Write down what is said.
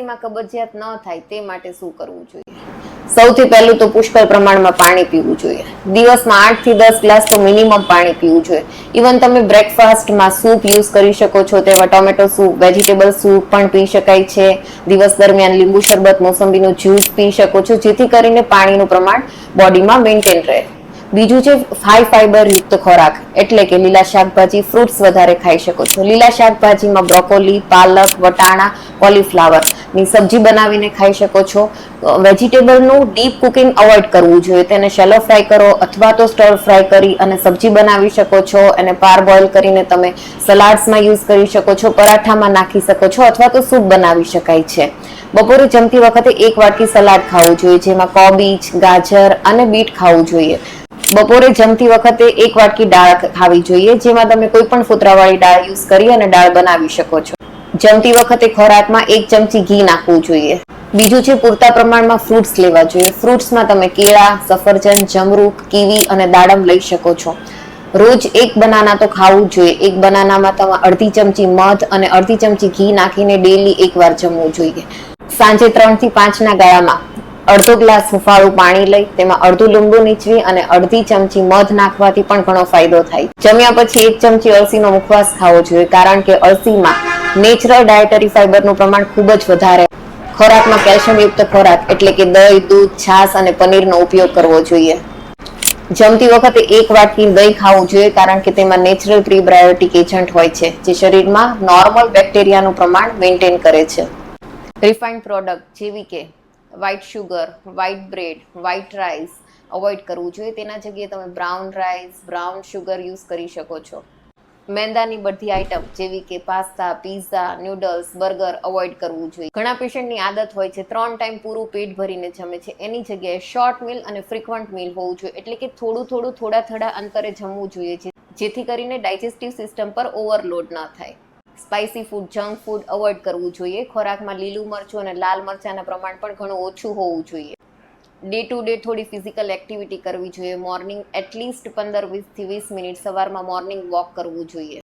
માં કબજિયાત ન થાય તે માટે શું કરવું જોઈએ? સૌથી પહેલું તો પુષ્કળ પ્રમાણમાં પાણી પીવું જોઈએ. દિવસમાં 8 થી 10 ગ્લાસ તો મિનિમમ પાણી પીવું જોઈએ. ઇવન તમે બ્રેકફાસ્ટમાં સૂપ યુઝ કરી શકો છો, તેમાં ટોમેટો સૂપ, વેજીટેબલ સૂપ પણ પી શકાય છે. દિવસ દરમિયાન લીંબુ શરબત, મોસંબીનો જ્યુસ પી શકો છો, જેથી કરીને પાણીનું પ્રમાણ બોડીમાં મેન્ટેન રહે. બીજું છે હાઈ ફાઈબર યુક્ત ખોરાક, એટલે કે લીલા શાકભાજી, ફ્રૂટ્સ વધારે ખાઈ શકો છો. લીલા શાકભાજીમાં બ્રોકોલી, પાલક, વટાણા, કોલીફ્લાવર ની સબ્જી બનાવીને ખાઈ શકો છો. વેજીટેબલનું ડીપ કુકિંગ અવોઇડ કરવું જોઈએ. તેને શેલો ફ્રાય કરો અથવા તો સ્ટર ફ્રાય કરી અને સબ્જી બનાવી શકો છો. અને પાર બોઇલ કરીને તમે સલાડ્સમાં યુઝ કરી શકો છો, પરાઠામાં નાખી શકો છો અથવા તો સૂપ બનાવી શકાય છે. બપોરે જમતી વખતે 1 વાટકી સલાડ ખાવું જોઈએ, જેમાં કોબીજ, ગાજર અને બીટ ખાવું જોઈએ. બપોરે જમતી વખતે 1 વાટકી દાળ ખાવી જોઈએ, જેમાં તમે કોઈ પણ ફોતરાવાળી દાળ યુઝ કરી અને દાળ બનાવી શકો છો. જમતી વખતે ખોરાકમાં 1 ચમચી ઘી નાખવું જોઈએ. બીજું છે પૂરતા પ્રમાણમાં ફ્રૂટ્સ લેવા જોઈએ. ફ્રૂટ્સમાં તમે કેળા, સફરજન, જમરૂખ, કીવી અને દાડમ લઈ શકો છો. રોજ 1 બનાના તો ખાવું જોઈએ. 1 બનાનામાં તમે અડધી ચમચી મધ અને અડધી ચમચી ઘી નાખીને ડેલી 1 વાર જમવું જોઈએ. સાંજે 3 થી 5 ના ગાળામાં અડધો ગ્લાસ હુંફાળું પાણી લઈ તેમાં અડધું લીંબુ નીચવી અને અડધી ચમચી મધ નાખવાથી પણ ઘણો ફાયદો થાય. જમ્યા પછી 1 ચમચી અળસીનો મુખવાસ ખાવો જોઈએ, કારણ કે અળસીમાં નેચરલ ડાયટરી ફાઈબરનું પ્રમાણ ખૂબ જ વધારે. ખોરાકમાં કેલ્શિયમયુક્ત ખોરાક એટલે કે દહીં, દૂધ, છાશ અને પનીરનો ઉપયોગ કરવો જોઈએ. જમતી વખતે 1 વાટકી દહીં ખાવું જોઈએ, કારણ કે તેમાં નેચરલ પ્રીબાયોટિક એજન્ટ હોય છે, જે શરીરમાં નોર્મલ બેક્ટેરિયાનું પ્રમાણ મેન્ટેન કરે છે. રિફાઇન્ડ પ્રોડક્ટ જેવી કે white sugar, white bread, white rice avoid કરવું જોઈએ. તેના જગ્યાએ તમે brown rice, brown sugar use કરી શકો છો. મેંદાની બધી આઈટમ જેવી કે pasta, pizza, noodles, burger avoid કરવું જોઈએ. ઘણા પેશન્ટની આદત હોય છે 3 ટાઈમ પૂરું પેટ ભરીને જમે છે. એની જગ્યાએ શોર્ટ મીલ અને ફ્રીક્વન્ટ મીલ હોવું જોઈએ, એટલે કે થોડા અંતરે જમવું જોઈએ, જેથી કરીને ડાયજેસ્ટિવ સિસ્ટમ પર ઓવરલોડ ન થાય. Spicy food, junk food avoid કરવું જોઈએ. ખોરાકમાં લીલું મરચું અને લાલ મરચાંના પ્રમાણ પણ ઘણું ઓછું હોવું જોઈએ. ડે ટુ ડે થોડી ફિઝિકલ એક્ટિવિટી કરવી જોઈએ. મોર્નિંગ એટલીસ્ટ 15 થી 20 મિનિટ સવારમાં મોર્નિંગ વોક કરવું જોઈએ.